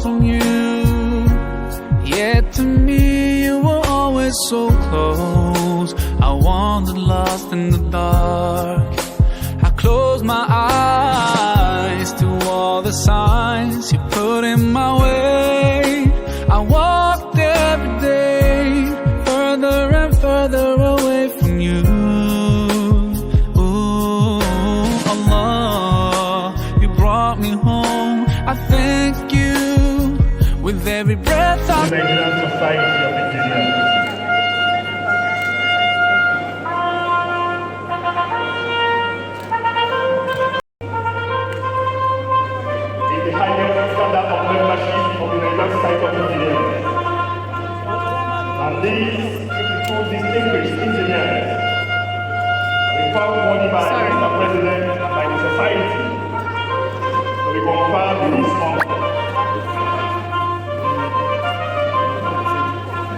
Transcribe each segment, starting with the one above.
from you. Yet to me you were always so close. I wandered lost in the dark. I closed my eyes to all the signs you put in my way. I walked every day further and further away from you. Ooh, Allah, you brought me home. I thank you with every breath I the Nigerian Society of Injiniya. The highest standard of membership of the Nigerian Society of Engineers. And these 52 distinguished engineers are the found body by Mr. President and by the society to be conferred with this honor.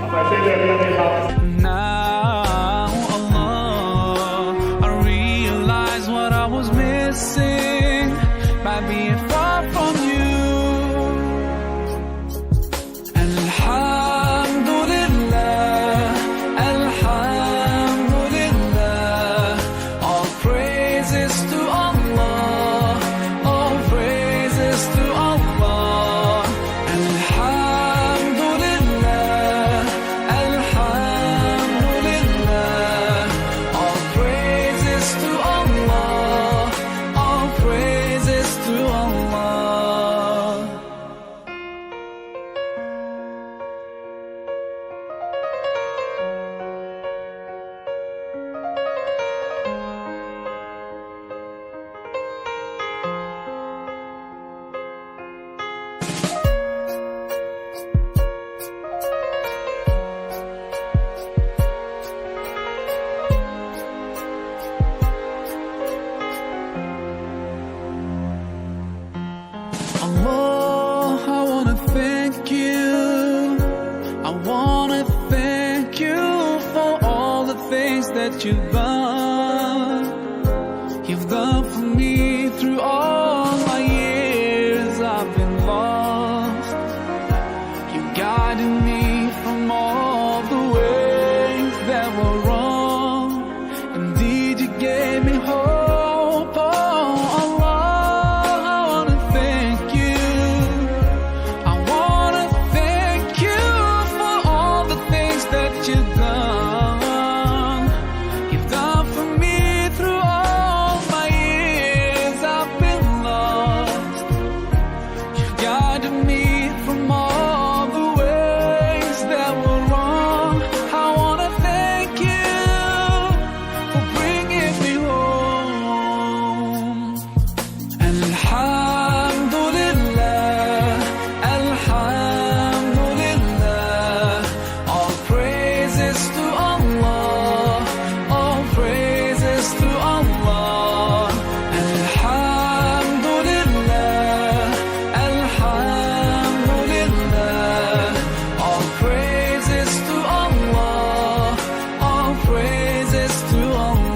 As I said earlier, they have now, Allah, I realize what I was missing by being far from you. And Alhamdulillah, Alhamdulillah, all praises to Allah, all praises to Allah. Alhamdulillah, Alhamdulillah, all praises to Allah, all praises to Allah. Allah, I wanna thank you. I wanna thank you for all the things that you've done. You've done for me through all my years I've been lost. You guided me from all the ways that were wrong. Indeed, you gave me hope. Oh, Allah, I wanna thank you. I wanna thank you for all the things that you've done. You've done for me through all my years I've been lost. You've guided me from all the ways that were wrong. I wanna thank you for bringing me home. Alhamdulillah, Alhamdulillah, all praises to Allah, all praises to Allah. Alhamdulillah, Alhamdulillah, all praises to Allah, all praises to Allah.